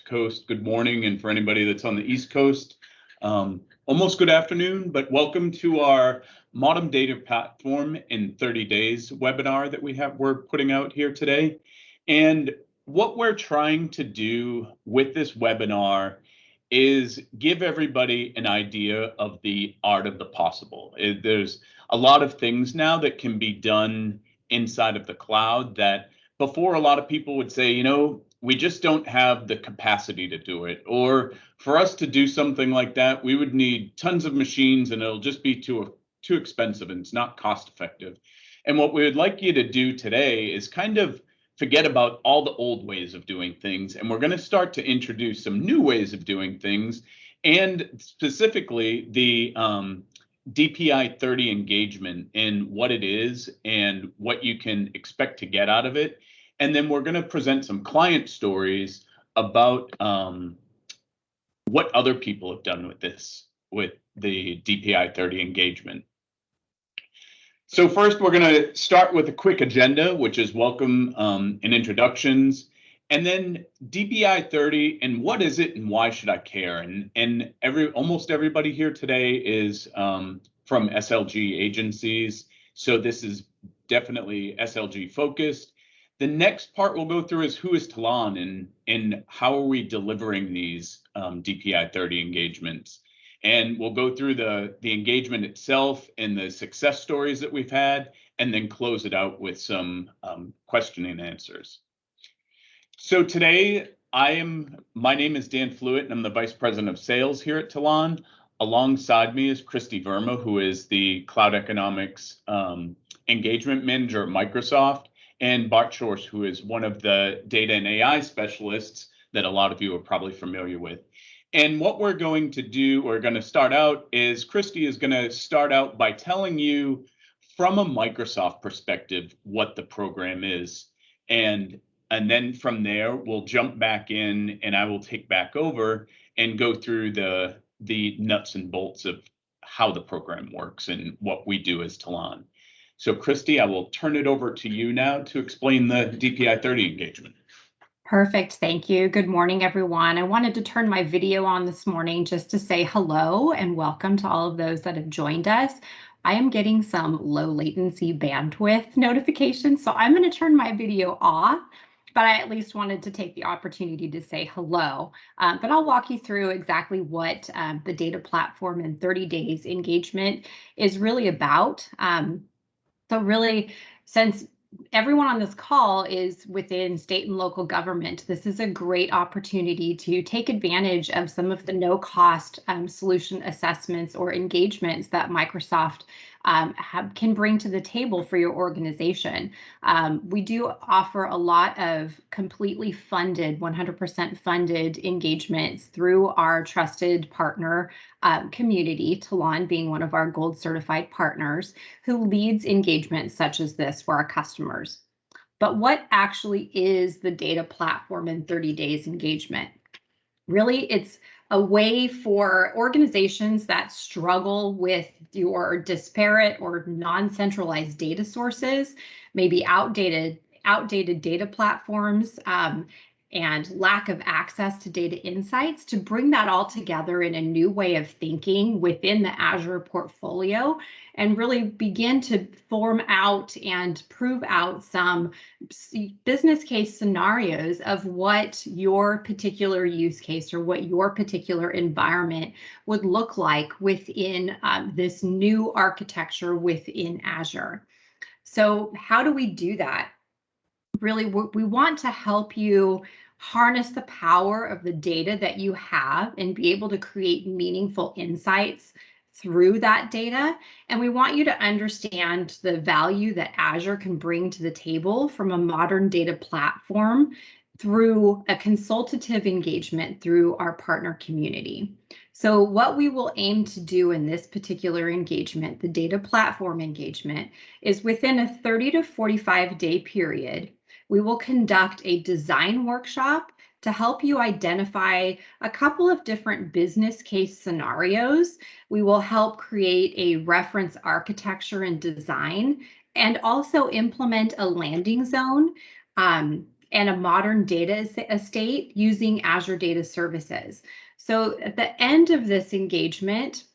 Coast, good morning, and for anybody that's on the East Coast, almost good afternoon, but welcome to our Modern Data Platform in 30 Days webinar that we're putting out here today. And what we're trying to do with this webinar is give everybody an idea of the art of the possible. There's a lot of things now that can be done inside of the cloud that before a lot of people would say, we just don't have the capacity to do it. Or for us to do something like that, we would need tons of machines and it'll just be too expensive and it's not cost effective. And what we would like you to do today is kind of forget about all the old ways of doing things. And we're going to start to introduce some new ways of doing things, and specifically the DPI 30 engagement and what it is and what you can expect to get out of it. And then we're going to present some client stories about what other people have done with this, with the DPI 30 engagement. So first, we're going to start with a quick agenda, which is welcome and introductions, and then DPI 30 and what is it and why should I care? And almost everybody here today is from SLG agencies, so this is definitely SLG focused. The next part we'll go through is who is Tallan and how are we delivering these DPI 30 engagements. And we'll go through the engagement itself and the success stories that we've had, and then close it out with some question and answers. So today, my name is Dan Flewitt, and I'm the Vice President of Sales here at Tallan. Alongside me is Christy Verma, who is the Cloud Economics Engagement Manager at Microsoft, and Bart Schorsch, who is one of the data and AI specialists that a lot of you are probably familiar with. And what we're going to start out is Christy is going to start out by telling you from a Microsoft perspective what the program is. And then from there, we'll jump back in and I will take back over and go through the nuts and bolts of how the program works and what we do as Tallan. So Christy, I will turn it over to you now to explain the DPI 30 engagement. Perfect, thank you. Good morning, everyone. I wanted to turn my video on this morning just to say hello and welcome to all of those that have joined us. I am getting some low latency bandwidth notifications, so I'm going to turn my video off, but I at least wanted to take the opportunity to say hello. But I'll walk you through exactly what the data platform in 30 days engagement is really about. So really, since everyone on this call is within state and local government, this is a great opportunity to take advantage of some of the no-cost solution assessments or engagements that Microsoft can bring to the table for your organization. We do offer a lot of completely funded, 100% funded engagements through our trusted partner community, Tallan being one of our gold certified partners, who leads engagements such as this for our customers. But what actually is the data platform in 30 days engagement? Really, it's a way for organizations that struggle with your disparate or non-centralized data sources, maybe outdated data platforms, and lack of access to data insights, to bring that all together in a new way of thinking within the Azure portfolio and really begin to form out and prove out some business case scenarios of what your particular use case or what your particular environment would look like within this new architecture within Azure. So how do we do that? Really, we want to help you harness the power of the data that you have and be able to create meaningful insights through that data. And we want you to understand the value that Azure can bring to the table from a modern data platform through a consultative engagement through our partner community. So what we will aim to do in this particular engagement, the data platform engagement, is within a 30 to 45 day period, we will conduct a design workshop to help you identify a couple of different business case scenarios. We will help create a reference architecture and design, and also implement a landing zone and a modern data estate using Azure Data Services. So at the end of this engagement,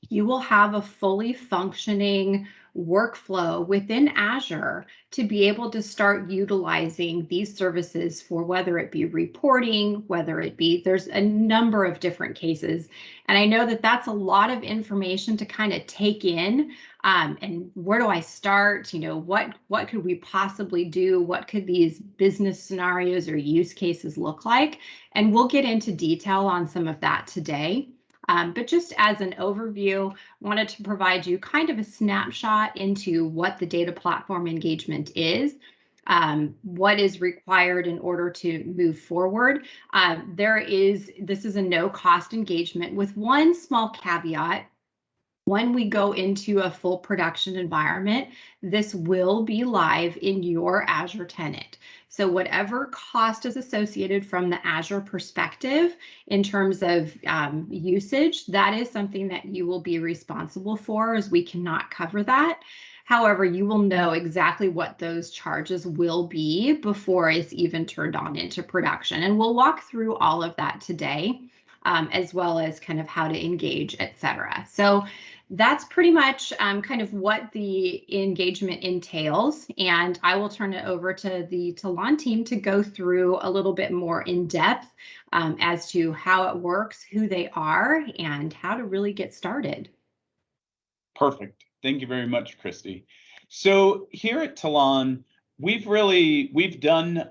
you will have a fully functioning workflow within Azure to be able to start utilizing these services for whether it be reporting, whether it be, there's a number of different cases. And I know that that's a lot of information to kind of take in. And where do I start? You know, what could we possibly do? What could these business scenarios or use cases look like? And we'll get into detail on some of that today. But just as an overview, wanted to provide you kind of a snapshot into what the data platform engagement is, what is required in order to move forward. This is a no cost engagement with one small caveat. When we go into a full production environment, this will be live in your Azure tenant. So whatever cost is associated from the Azure perspective in terms of usage, that is something that you will be responsible for, as we cannot cover that. However, you will know exactly what those charges will be before it's even turned on into production. And we'll walk through all of that today, as well as kind of how to engage, etc. So that's pretty much kind of what the engagement entails. And I will turn it over to the Tallan team to go through a little bit more in depth as to how it works, who they are, and how to really get started. Perfect. Thank you very much, Christy. So here at Tallan, we've done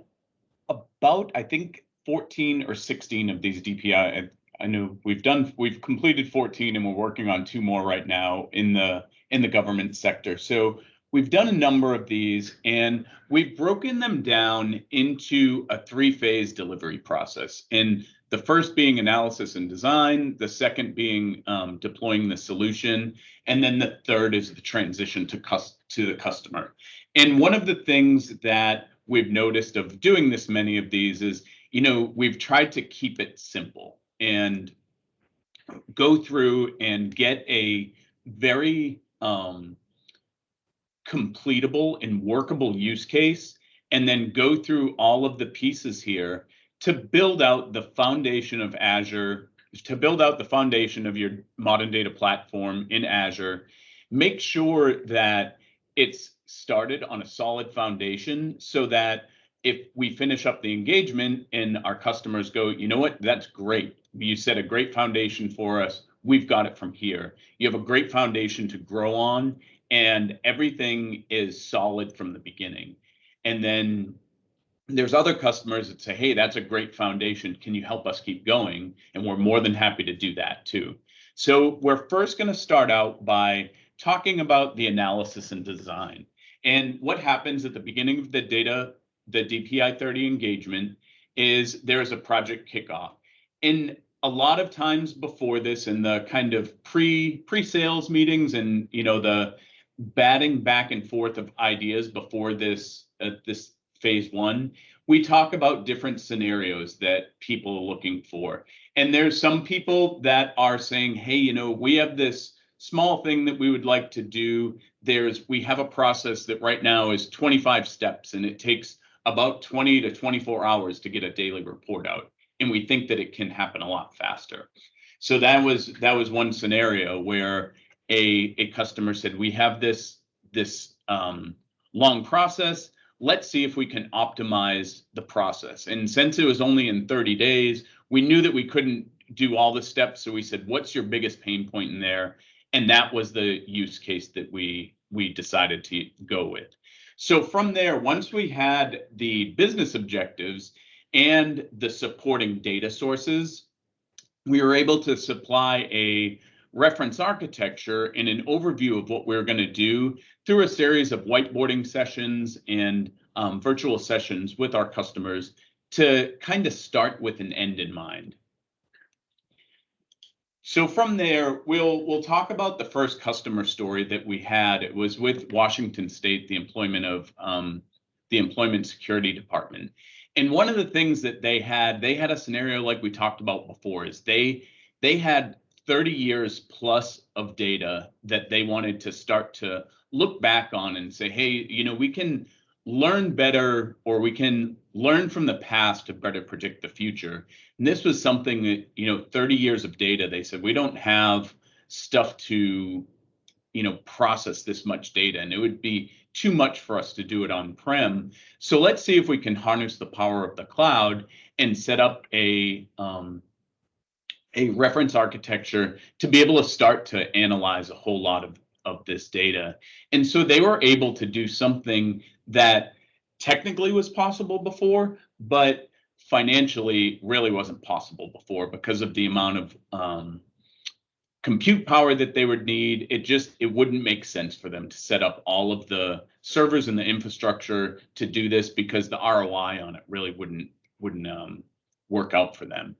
about, I think, 14 or 16 of these DPI. I know we've completed 14 and we're working on 2 more right now in the government sector. So we've done a number of these and we've broken them down into a 3-phase delivery process. And the first being analysis and design, the second being deploying the solution, and then the third is the transition to the customer. And one of the things that we've noticed of doing this many of these is, you know, we've tried to keep it simple and go through and get a very completable and workable use case, and then go through all of the pieces here to build out the foundation of Azure, to build out the foundation of your modern data platform in Azure. Make sure that it's started on a solid foundation so that if we finish up the engagement and our customers go, you know what, that's great. You set a great foundation for us. We've got it from here. You have a great foundation to grow on, and everything is solid from the beginning. And then there's other customers that say, hey, that's a great foundation. Can you help us keep going? And we're more than happy to do that too. So we're first going to start out by talking about the analysis and design. And what happens at the beginning of the DPI 30 engagement is there's a project kickoff. And a lot of times before this, in the kind of pre-sales meetings and, you know, the batting back and forth of ideas before this phase 1, we talk about different scenarios that people are looking for. And there's some people that are saying, hey, you know, we have this small thing that we would like to do. We have a process that right now is 25 steps, and it takes about 20 to 24 hours to get a daily report out. And we think that it can happen a lot faster. So that was one scenario where a customer said, we have this long process. Let's see if we can optimize the process. And since it was only in 30 days, we knew that we couldn't do all the steps. So we said, what's your biggest pain point in there? And that was the use case that we decided to go with. So from there, once we had the business objectives and the supporting data sources, we were able to supply a reference architecture and an overview of what we're going to do through a series of whiteboarding sessions and virtual sessions with our customers to kind of start with an end in mind. So from there, we'll talk about the first customer story that we had. It was with Washington State, the Employment Security Department. And one of the things that they had a scenario like we talked about before, is they had 30 years plus of data that they wanted to start to look back on and say, hey, you know, we can learn better, or we can learn from the past to better predict the future. And this was something that, 30 years of data, they said, we don't have stuff to, process this much data, and it would be too much for us to do it on-prem. So let's see if we can harness the power of the cloud and set up a reference architecture to be able to start to analyze a whole lot of this data. And so they were able to do something that technically was possible before, but financially really wasn't possible before because of the amount of compute power that they would need. It wouldn't make sense for them to set up all of the servers and the infrastructure to do this, because the ROI on it really wouldn't work out for them.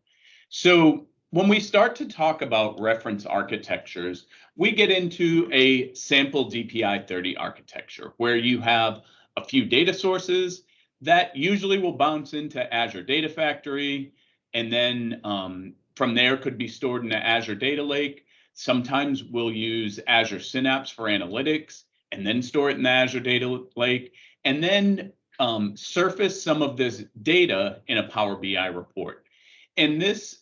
So when we start to talk about reference architectures, we get into a sample DPI 30 architecture where you have a few data sources that usually will bounce into Azure Data Factory, and then from there could be stored in an Azure Data Lake. Sometimes we'll use Azure Synapse for analytics and then store it in the Azure Data Lake, and then surface some of this data in a Power BI report. And this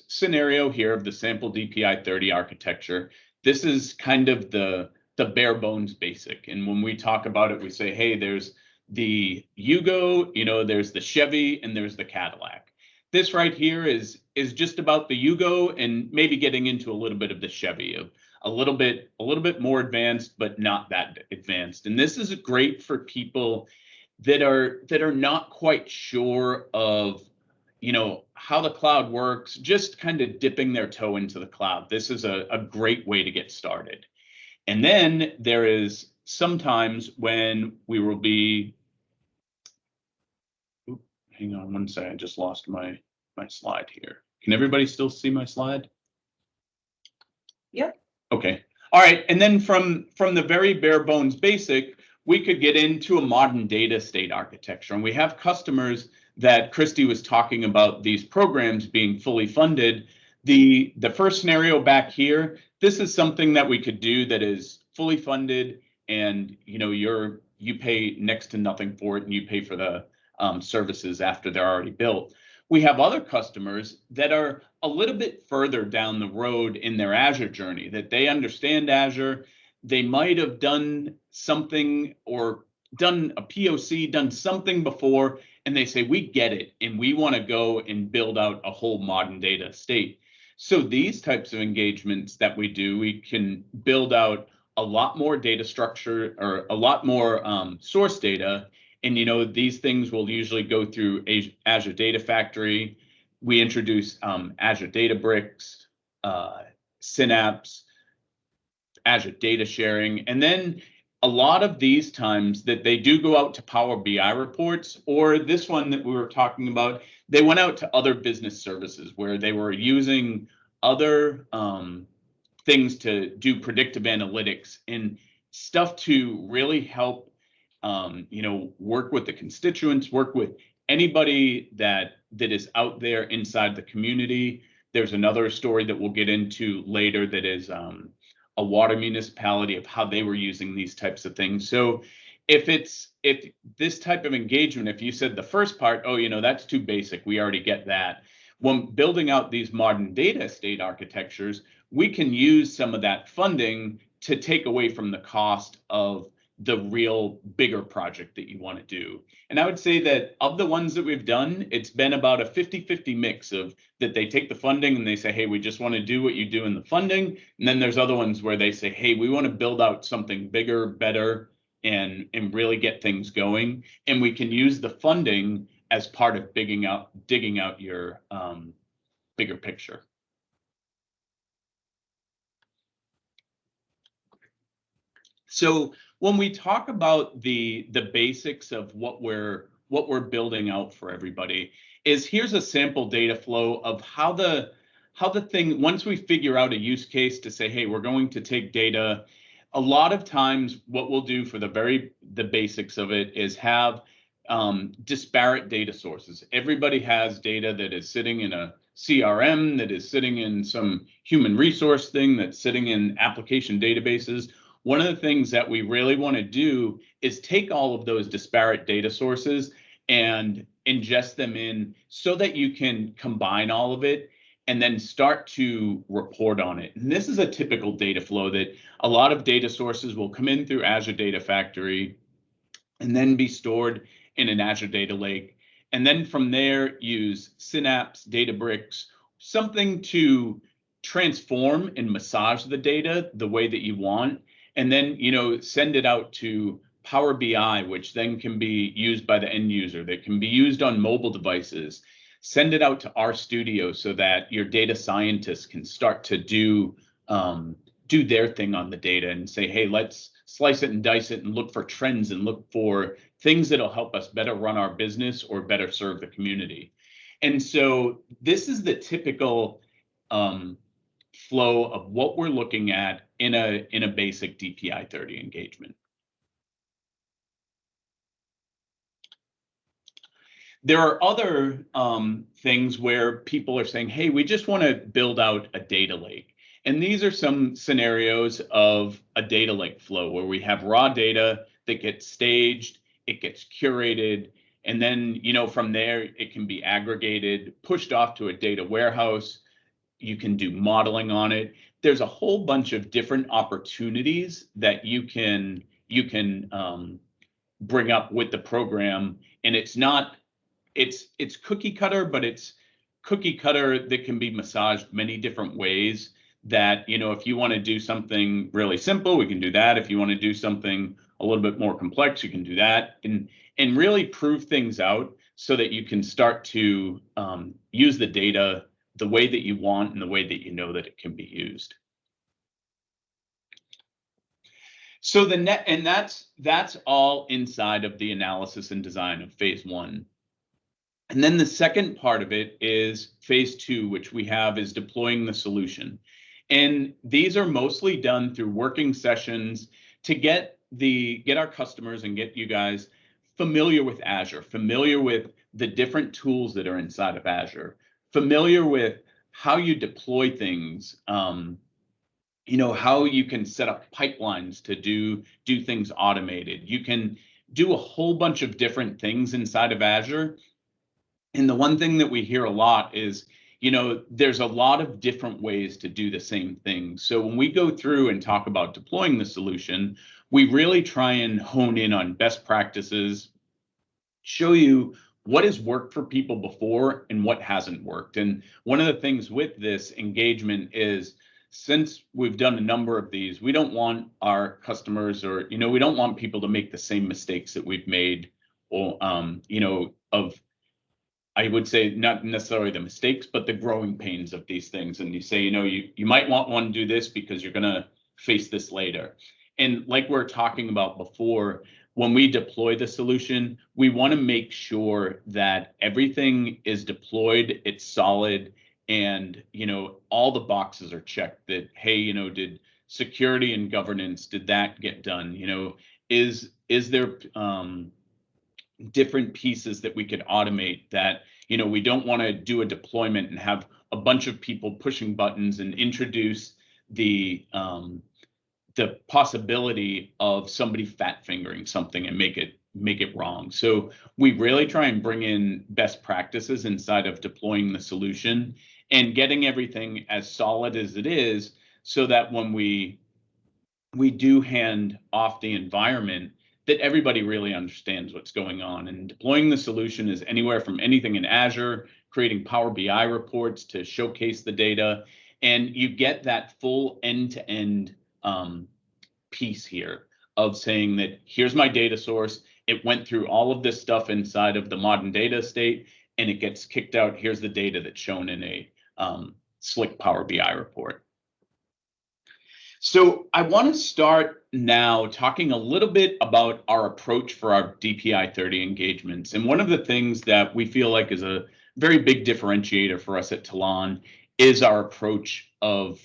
scenario here of the sample DPI 30 architecture, this is kind of the bare bones basic. And when we talk about it, we say, hey, there's the Yugo, there's the Chevy, and there's the Cadillac. This right here is just about the Yugo and maybe getting into a little bit of the Chevy, a little bit more advanced, but not that advanced. And this is great for people that are not quite sure of how the cloud works, just kind of dipping their toe into the cloud. This is a great way to get started. And then there is sometimes when we will be, hang on one second, I just lost my slide here. Can everybody still see my slide? Yep. Okay. All right. And then from the very bare bones basic, we could get into a modern data state architecture. And we have customers that Christy was talking about, these programs being fully funded. The first scenario back here, this is something that we could do that is fully funded, and you pay next to nothing for it, and you pay for the services after they're already built. We have other customers that are a little bit further down the road in their Azure journey, that they understand Azure. They might have done something or done a POC, done something before, and they say, we get it, and we want to go and build out a whole modern data estate. So these types of engagements that we do, we can build out a lot more data structure, or a lot more source data. And these things will usually go through Azure Data Factory. We introduce Azure Databricks, Synapse, Azure Data Sharing, and then a lot of these times that they do go out to Power BI reports, or this one that we were talking about, they went out to other business services where they were using other things to do predictive analytics and stuff to really help work with the constituents, work with anybody that is out there inside the community. There's another story that we'll get into later that is a water municipality, of how they were using these types of things. So if this type of engagement, if you said the first part, oh, that's too basic, we already get that. When building out these modern data estate architectures, we can use some of that funding to take away from the cost of the real bigger project that you want to do. And I would say that of the ones that we've done, it's been about a 50-50 mix of that they take the funding and they say, hey, we just want to do what you do in the funding. And then there's other ones where they say, hey, we want to build out something bigger, better, and really get things going. And we can use the funding as part of digging out your bigger picture. So when we talk about the basics of what we're building out for everybody, is here's a sample data flow of how the thing, once we figure out a use case to say, hey, we're going to take data. A lot of times what we'll do for the basics of it is have disparate data sources. Everybody has data that is sitting in a CRM, that is sitting in some human resource thing, that's sitting in application databases. one of the things that we really want to do is take all of those disparate data sources and ingest them in so that you can combine all of it and then start to report on it. And this is a typical data flow that a lot of data sources will come in through Azure Data Factory and then be stored in an Azure Data Lake. And then from there, use Synapse, Databricks, something to transform and massage the data the way that you want. And then, send it out to Power BI, which then can be used by the end user, that can be used on mobile devices. Send it out to RStudio so that your data scientists can start to do their thing on the data and say, hey, let's slice it and dice it and look for trends and look for things that'll help us better run our business or better serve the community. And so this is the typical flow of what we're looking at in a basic DPI 30 engagement. There are other things where people are saying, hey, we just want to build out a data lake. And these are some scenarios of a data lake flow where we have raw data that gets staged, it gets curated, and then, from there, it can be aggregated, pushed off to a data warehouse. You can do modeling on it. There's a whole bunch of different opportunities that you can bring up with the program. And it's cookie cutter, but it's cookie cutter that can be massaged many different ways. That, if you want to do something really simple, we can do that. If you want to do something a little bit more complex, you can do that, and really prove things out so that you can start to use the data the way that you want and the way that you know that it can be used. So that's all inside of the analysis and design of phase 1. And then the second part of it is phase 2, which we have is deploying the solution. And these are mostly done through working sessions to get our customers and get you guys familiar with Azure, familiar with the different tools that are inside of Azure, familiar with how you deploy things, how you can set up pipelines to do things automated. You can do a whole bunch of different things inside of Azure. And the one thing that we hear a lot is, there's a lot of different ways to do the same thing. So when we go through and talk about deploying the solution, we really try and hone in on best practices, show you what has worked for people before and what hasn't worked. And one of the things with this engagement is, since we've done a number of these, we don't want our customers or, we don't want people to make the same mistakes that we've made, or, I would say not necessarily the mistakes, but the growing pains of these things. And you say, you might want to do this because you're going to face this later. And like we're talking about before, when we deploy the solution, we want to make sure that everything is deployed, it's solid, and all the boxes are checked. That, hey, did security and governance, did that get done? Is there different pieces that we could automate that, we don't want to do a deployment and have a bunch of people pushing buttons and introduce the possibility of somebody fat fingering something and make it wrong. So we really try and bring in best practices inside of deploying the solution and getting everything as solid as it is, so that when we do hand off the environment, that everybody really understands what's going on. And deploying the solution is anywhere from anything in Azure, creating Power BI reports to showcase the data, and you get that full end-to-end piece here of saying that here's my data source, it went through all of this stuff inside of the modern data estate, and it gets kicked out. Here's the data that's shown in a slick Power BI report. So I want to start now talking a little bit about our approach for our DPI 30 engagements. And one of the things that we feel like is a very big differentiator for us at Tallan is our approach of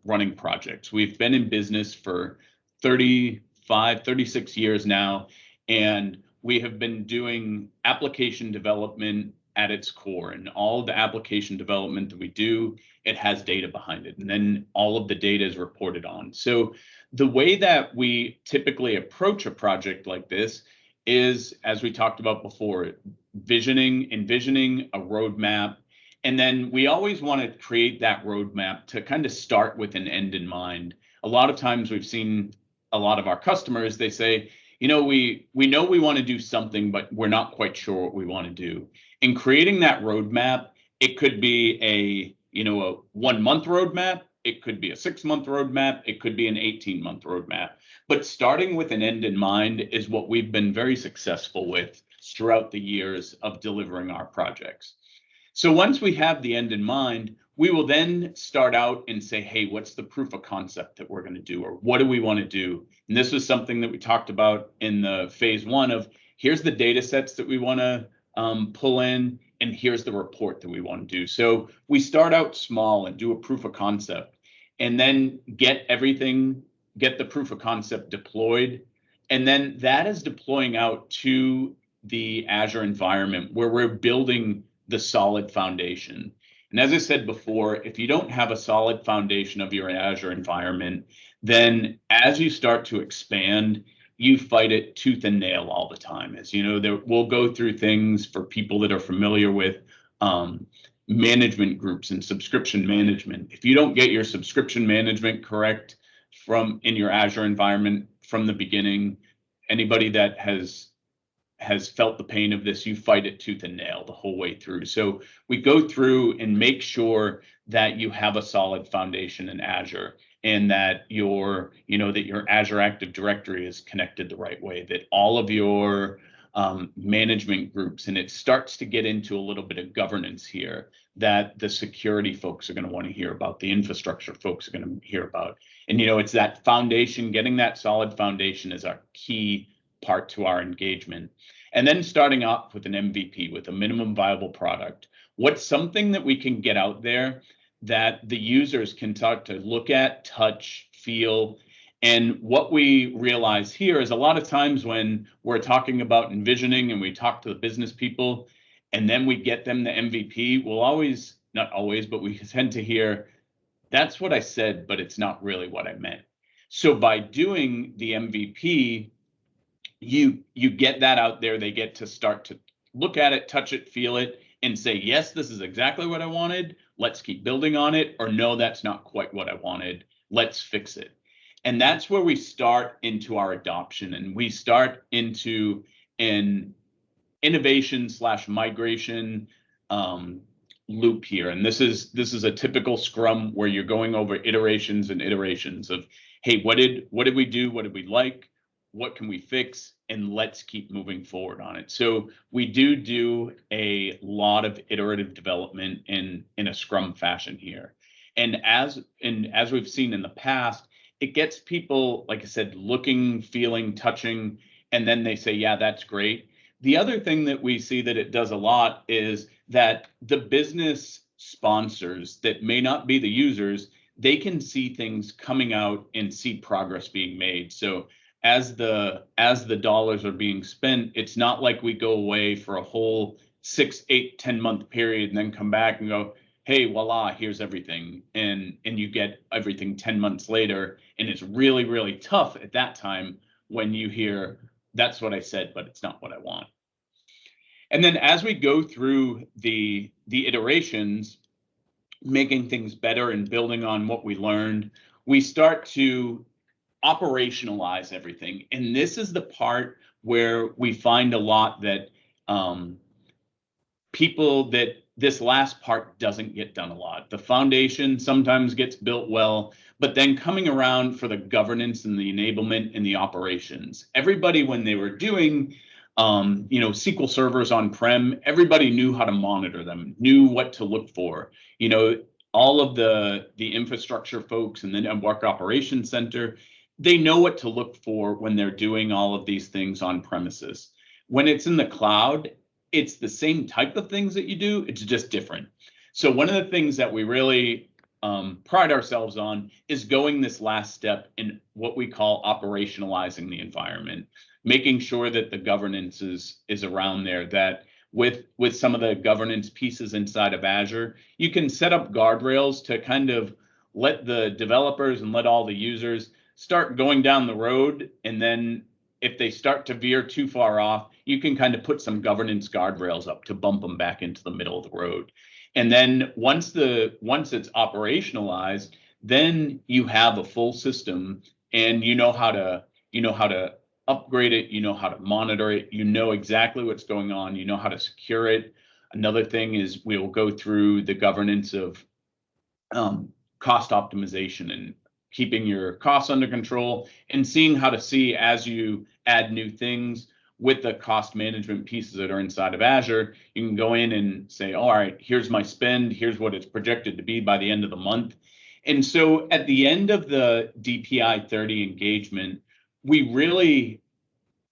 running projects. We've been in business for 35, 36 years now, and we have been doing application development at its core. And all of the application development that we do, it has data behind it. And then all of the data is reported on. So the way that we typically approach a project like this is, as we talked about before, envisioning a roadmap. And then we always want to create that roadmap to kind of start with an end in mind. A lot of times we've seen a lot of our customers, they say, we know we want to do something, but we're not quite sure what we want to do. In creating that roadmap, it could be a 1-month roadmap. It could be a 6-month roadmap. It could be an 18-month roadmap. But starting with an end in mind is what we've been very successful with throughout the years of delivering our projects. So once we have the end in mind, we will then start out and say, hey, what's the proof of concept that we're going to do, or what do we want to do? And this was something that we talked about in the phase 1 of, here's the data sets that we want to pull in, and here's the report that we want to do. So we start out small and do a proof of concept, and then get the proof of concept deployed. And then that is deploying out to the Azure environment where we're building the solid foundation. And as I said before, if you don't have a solid foundation of your Azure environment, then as you start to expand, you fight it tooth and nail all the time. As you know, we'll go through things for people that are familiar with management groups and subscription management. If you don't get your subscription management correct in your Azure environment from the beginning, anybody that has felt the pain of this, you fight it tooth and nail the whole way through. So we go through and make sure that you have a solid foundation in Azure, and that your Azure Active Directory is connected the right way, that all of your management groups, and it starts to get into a little bit of governance here that the security folks are going to want to hear about, the infrastructure folks are going to hear about. And it's that foundation, getting that solid foundation is our key part to our engagement. And then starting off with an MVP, with a minimum viable product. What's something that we can get out there that the users can start to look at, touch, feel? And what we realize here is a lot of times when we're talking about envisioning and we talk to the business people and then we get them the MVP, we'll always, not always, but we tend to hear, that's what I said, but it's not really what I meant. So by doing the MVP, you get that out there, they get to start to look at it, touch it, feel it, and say, yes, this is exactly what I wanted. Let's keep building on it. Or no, that's not quite what I wanted. Let's fix it. And that's where we start into our adoption, and we start into an innovation/migration loop here. And this is a typical Scrum where you're going over iterations and iterations of, hey, what did we do? What did we like? What can we fix? And let's keep moving forward on it. So we do a lot of iterative development in a Scrum fashion here. And as we've seen in the past, it gets people, like I said, looking, feeling, touching, and then they say, yeah, that's great. The other thing that we see that it does a lot is that the business sponsors that may not be the users, they can see things coming out and see progress being made. So as the dollars are being spent, it's not like we go away for a whole 6, 8, 10-month period and then come back and go, hey, voila, here's everything. And you get everything 10 months later. And it's really, really tough at that time when you hear, that's what I said, but it's not what I want. And then as we go through the iterations, making things better and building on what we learned, we start to operationalize everything. And this is the part where we find a lot that this last part doesn't get done a lot. The foundation sometimes gets built well, but then coming around for the governance and the enablement and the operations. Everybody, when they were doing SQL servers on-prem, everybody knew how to monitor them, knew what to look for. All of the infrastructure folks and the network operations center, they know what to look for when they're doing all of these things on premises. When it's in the cloud, it's the same type of things that you do, it's just different. So one of the things that we really pride ourselves on is going this last step in what we call operationalizing the environment, making sure that the governance is around there, that with some of the governance pieces inside of Azure, you can set up guardrails to kind of let the developers and let all the users start going down the road, and then if they start to veer too far off, you can kind of put some governance guardrails up to bump them back into the middle of the road. And then once it's operationalized, then you have a full system, and you know how to upgrade it, you know how to monitor it, you know exactly what's going on, you know how to secure it. Another thing is we'll go through the governance of cost optimization and keeping your costs under control, and seeing how to see as you add new things with the cost management pieces that are inside of Azure. You can go in and say, all right, here's my spend, here's what it's projected to be by the end of the month. And so at the end of the DPI 30 engagement, we really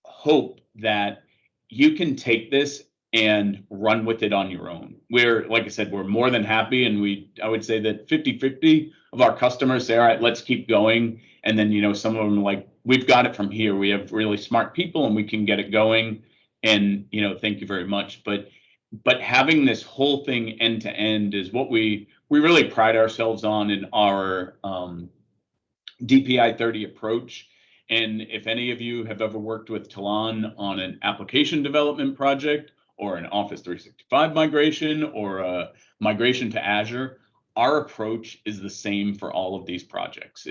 hope that you can take this and run with it on your own. Like I said, we're more than happy, and I would say that 50-50 of our customers say, all right, let's keep going. And then, some of them are like, we've got it from here. We have really smart people and we can get it going. And, thank you very much. But having this whole thing end to end is what we really pride ourselves on in our DPI 30 approach. And if any of you have ever worked with Tallan on an application development project, or an Office 365 migration, or a migration to Azure, our approach is the same for all of these projects.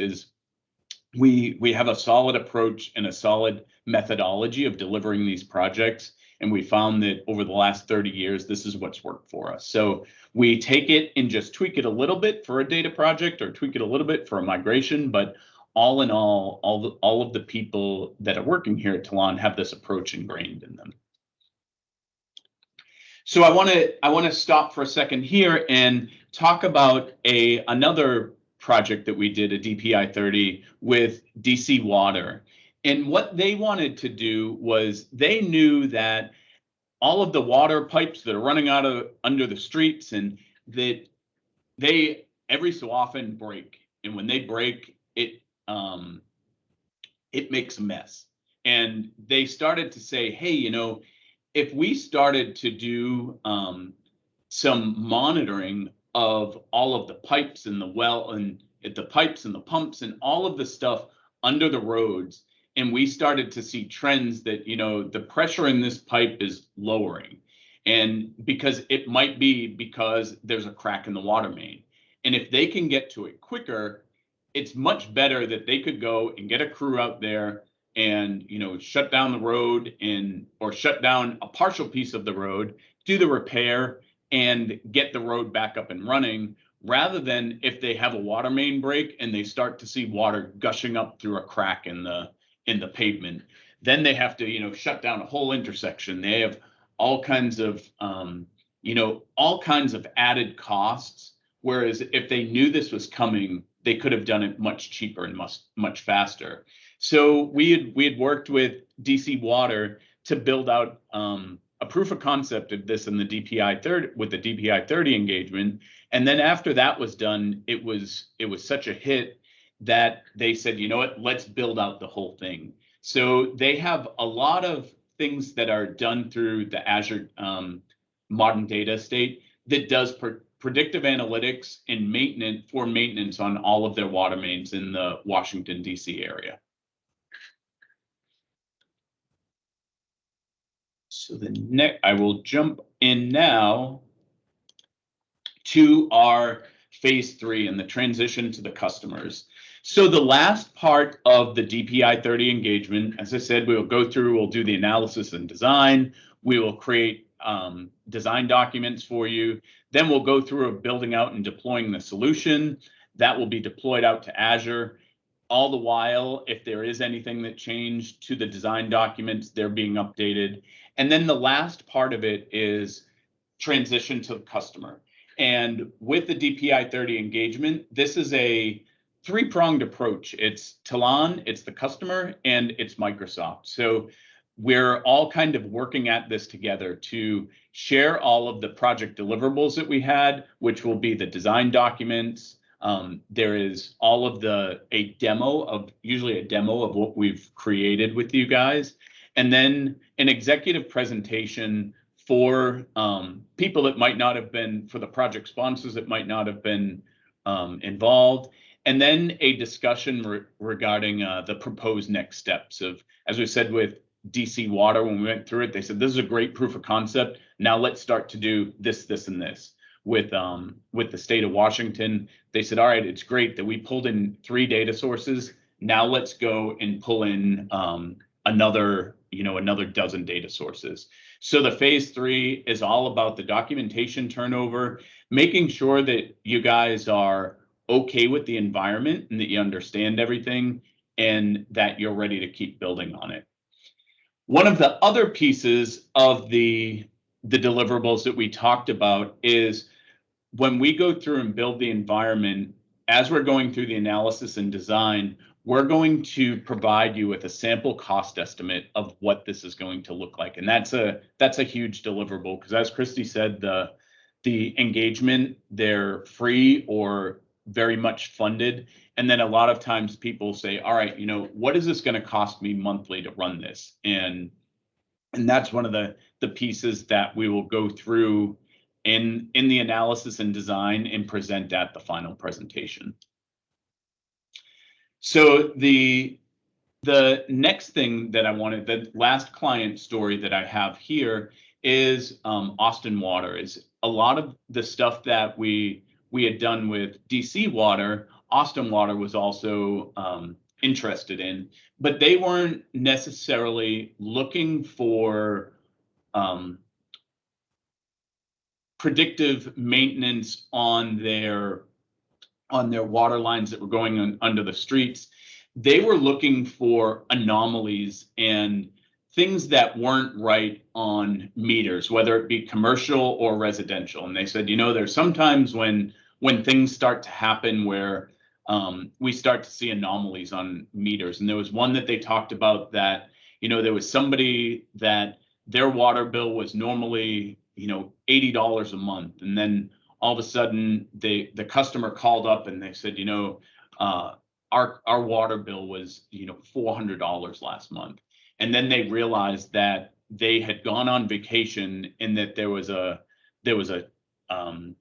We have a solid approach and a solid methodology of delivering these projects. And we found that over the last 30 years, this is what's worked for us. So we take it and just tweak it a little bit for a data project, or tweak it a little bit for a migration. But all in all of the people that are working here at Tallan have this approach ingrained in them. So I want to stop for a second here and talk about another project that we did, a DPI 30 with DC Water. And what they wanted to do was, they knew that all of the water pipes that are running under the streets, and that they every so often break. And when they break, it makes a mess. And they started to say, hey, if we started to do some monitoring of all of the pipes and the pipes and the pumps and all of the stuff under the roads, and we started to see trends that, the pressure in this pipe is lowering, and because it might be because there's a crack in the water main. And if they can get to it quicker, it's much better that they could go and get a crew out there and, shut down the road, or shut down a partial piece of the road, do the repair, and get the road back up and running, rather than if they have a water main break and they start to see water gushing up through a crack in the pavement. Then they have to, shut down a whole intersection. They have all kinds of added costs. Whereas if they knew this was coming, they could have done it much cheaper and much faster. So we had worked with DC Water to build out a proof of concept of this in the DPI 30 with the DPI 30 engagement. And then after that was done, it was such a hit that they said, you know what, let's build out the whole thing. So they have a lot of things that are done through the Azure modern data estate that does predictive analytics and maintenance on all of their water mains in the Washington, D.C. area. So I will jump in now to our phase 3 and the transition to the customers. So the last part of the DPI 30 engagement, as I said, we'll do the analysis and design. We will create design documents for you. Then we'll go through building out and deploying the solution. That will be deployed out to Azure. All the while, if there is anything that changed to the design documents, they're being updated. And then the last part of it is transition to the customer. And with the DPI 30 engagement, this is a 3-pronged approach. It's Tallan, it's the customer, and it's Microsoft. So we're all kind of working at this together to share all of the project deliverables that we had, which will be the design documents. There is usually a demo of what we've created with you guys, and then an executive presentation for people that might not have been, for the project sponsors that might not have been involved. And then a discussion regarding the proposed next steps of, as we said with DC Water, when we went through it, they said, this is a great proof of concept. Now let's start to do this, this, and this. With the state of Washington, they said, all right, it's great that we pulled in 3 data sources. Now let's go and pull in another dozen data sources. So the phase 3 is all about the documentation turnover, making sure that you guys are okay with the environment and that you understand everything and that you're ready to keep building on it. One of the other pieces of the deliverables that we talked about is when we go through and build the environment, as we're going through the analysis and design, we're going to provide you with a sample cost estimate of what this is going to look like. And that's a huge deliverable, because as Christy said, the engagement, they're free or very much funded. And then a lot of times people say, all right, what is this going to cost me monthly to run this? And that's one of the pieces that we will go through in the analysis and design and present at the final presentation. So the next thing that I wanted, the last client story that I have here is Austin Water. Is a lot of the stuff that we had done with DC Water, Austin Water was also interested in, but they weren't necessarily looking for predictive maintenance on their water lines that were going under the streets. They were looking for anomalies and things that weren't right on meters, whether it be commercial or residential. And they said, there's sometimes when things start to happen where we start to see anomalies on meters. And there was one that they talked about that, there was somebody that their water bill was normally, $80 a month. And then all of a sudden the customer called up and they said, our water bill was, $400 last month. And then they realized that they had gone on vacation and that there was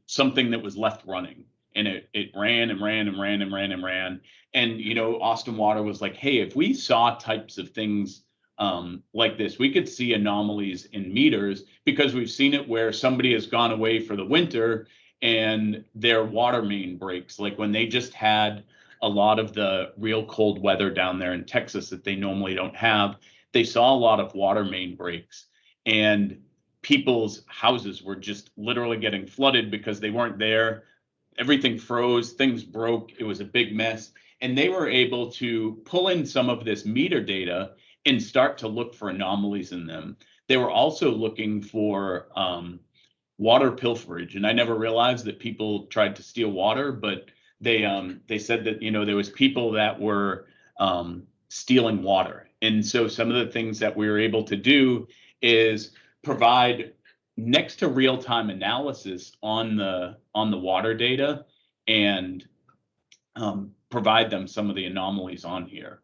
something that was left running, and it ran and ran and ran and ran and ran. And, Austin Water was like, hey, if we saw types of things like this, we could see anomalies in meters, because we've seen it where somebody has gone away for the winter and their water main breaks, like when they just had a lot of the real cold weather down there in Texas that they normally don't have. They saw a lot of water main breaks, and people's houses were just literally getting flooded because they weren't there. Everything froze, things broke. It was a big mess. And they were able to pull in some of this meter data and start to look for anomalies in them. They were also looking for water pilferage. And I never realized that people tried to steal water, but they said that, there was people that were stealing water. And so some of the things that we were able to do is provide next to real-time analysis on the water data and provide them some of the anomalies on here.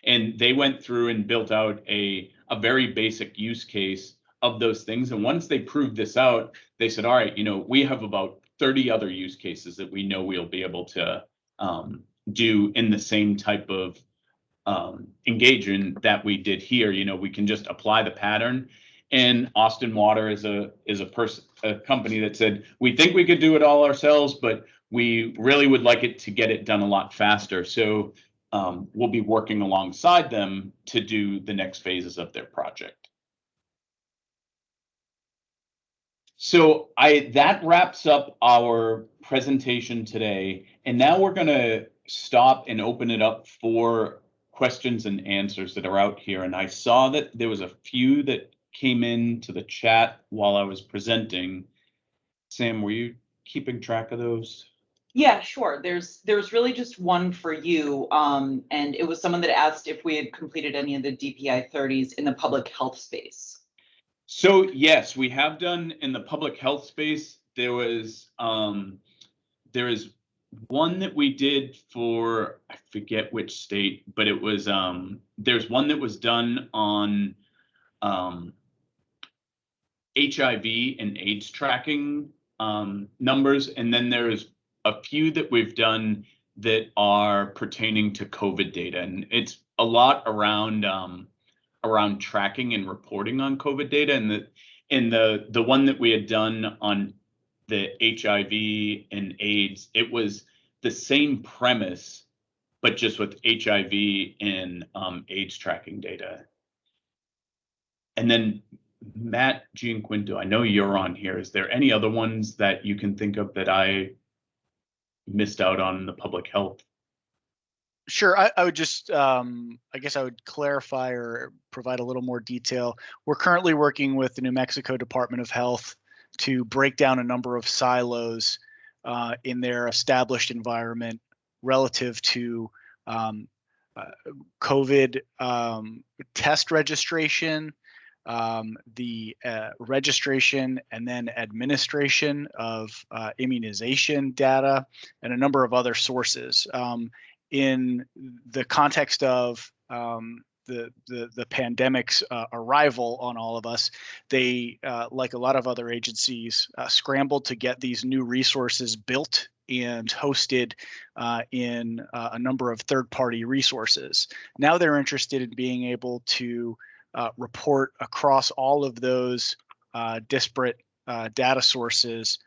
And they went through and built out a very basic use case of those things. And once they proved this out, they said, all right, we have about 30 other use cases that we know we'll be able to do in the same type of engagement that we did here. We can just apply the pattern. And Austin Water is a company that said, we think we could do it all ourselves, but we really would like it to get it done a lot faster. So we'll be working alongside them to do the next phases of their project. So that wraps up our presentation today. And now we're going to stop and open it up for questions and answers that are out here. And I saw that there was a few that came into the chat while I was presenting. Sam, were you keeping track of those? Yeah, sure. There's really just one for you. And it was someone that asked if we had completed any of the DPI 30s in the public health space. So yes, we have done in the public health space. There is one that we did for, I forget which state, but it was there's one that was done on HIV and AIDS tracking numbers, and then there's a few that we've done that are pertaining to COVID data, and it's a lot around around tracking and reporting on COVID data. And the one that we had done on the HIV and AIDS, it was the same premise, but just with HIV and AIDS tracking data. And then Matt Gianquinto, I know you're on here. Is there any other ones that you can think of that I missed out on in the public health? Sure. I would just, I guess I would clarify or provide a little more detail. We're currently working with the New Mexico Department of Health to break down a number of silos in their established environment relative to COVID test registration, the registration and then administration of immunization data, and a number of other sources. In the context of the pandemic's arrival on all of us, they, like a lot of other agencies, scrambled to get these new resources built and hosted in a number of third-party resources. Now they're interested in being able to report across all of those disparate data sources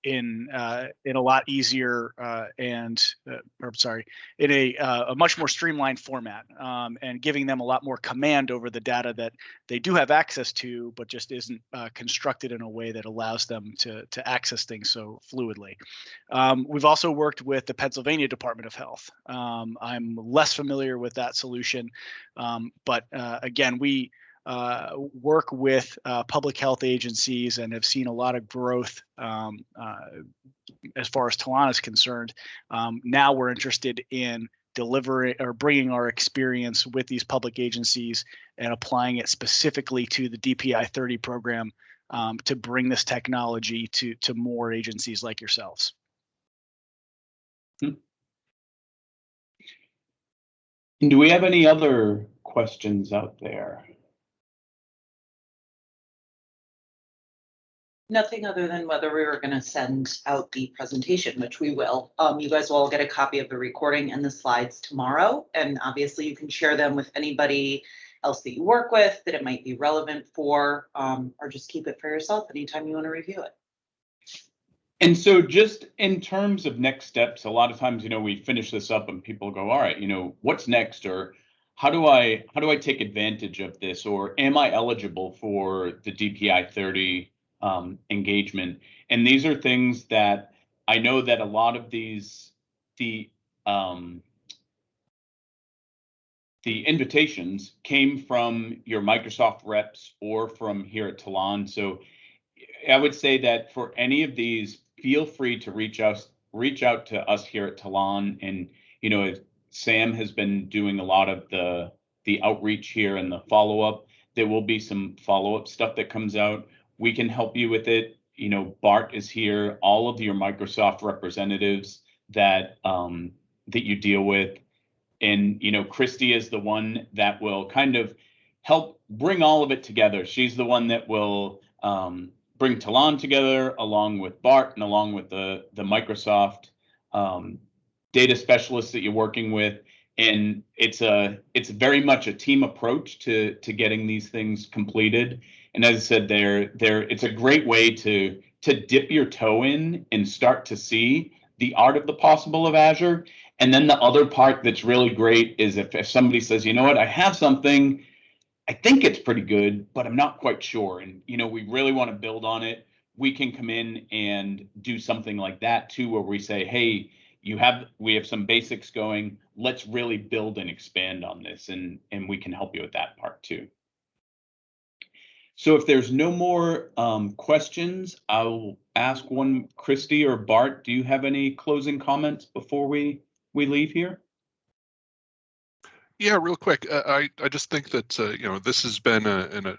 in a lot easier in a much more streamlined format, and giving them a lot more command over the data that they do have access to, but just isn't constructed in a way that allows them to access things so fluidly. We've also worked with the Pennsylvania Department of Health. I'm less familiar with that solution, but again, we work with public health agencies and have seen a lot of growth as far as Tallan is concerned. Now we're interested in delivering or bringing our experience with these public agencies and applying it specifically to the DPI 30 program to bring this technology to more agencies like yourselves. And do we have any other questions out there? Nothing other than whether we were going to send out the presentation, which we will. You guys will all get a copy of the recording and the slides tomorrow. And obviously you can share them with anybody else that you work with that it might be relevant for, or just keep it for yourself anytime you want to review it. And so just in terms of next steps, a lot of times, we finish this up and people go, all right, what's next? Or how do I take advantage of this? Or am I eligible for the DPI 30 engagement? And these are things that I know that a lot of the invitations came from your Microsoft reps or from here at Tallan. So I would say that for any of these, feel free to reach out to us here at Tallan. And Sam has been doing a lot of the outreach here and the follow-up. There will be some follow-up stuff that comes out. We can help you with it. Bart is here, all of your Microsoft representatives that that you deal with. And Christy is the one that will kind of help bring all of it together. She's the one that will bring Tallan together along with Bart and along with the Microsoft data specialists that you're working with. And it's very much a team approach to getting these things completed. And as I said, it's a great way to dip your toe in and start to see the art of the possible of Azure. And then the other part that's really great is if somebody says, you know what, I have something, I think it's pretty good, but I'm not quite sure. And, we really want to build on it. We can come in and do something like that too, where we say, hey, we have some basics going. Let's really build and expand on this. And we can help you with that part too. So if there's no more questions, I'll ask one, Christy or Bart, do you have any closing comments before we leave here? Yeah, real quick. I just think that this has been an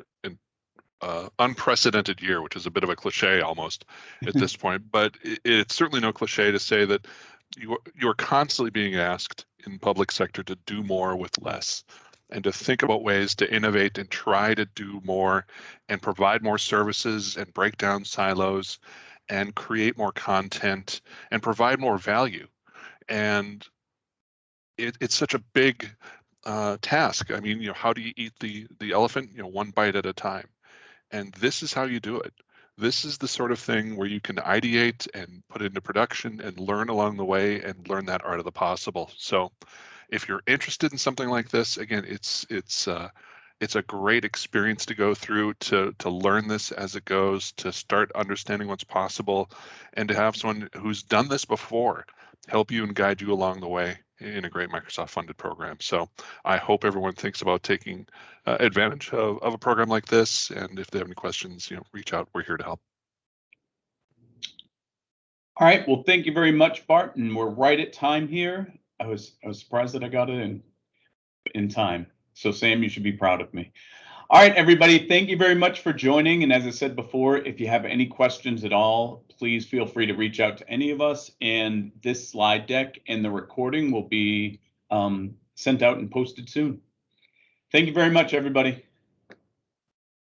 unprecedented year, which is a bit of a cliche almost at this point. But it's certainly no cliche to say that you're constantly being asked in public sector to do more with less, and to think about ways to innovate and try to do more and provide more services and break down silos and create more content and provide more value. And it's such a big task. I mean, how do you eat the elephant? One bite at a time. And this is how you do it. This is the sort of thing where you can ideate and put into production and learn along the way and learn that art of the possible. So if you're interested in something like this, again, it's a great experience to go through, to learn this as it goes, to start understanding what's possible, and to have someone who's done this before help you and guide you along the way in a great Microsoft funded program. So I hope everyone thinks about taking advantage of a program like this. And if they have any questions, reach out. We're here to help. All right. Well, thank you very much, Bart. And we're right at time here. I was surprised that I got it in time. So Sam, you should be proud of me. All right, everybody, thank you very much for joining. And as I said before, if you have any questions at all, please feel free to reach out to any of us. And this slide deck and the recording will be sent out and posted soon. Thank you very much, everybody.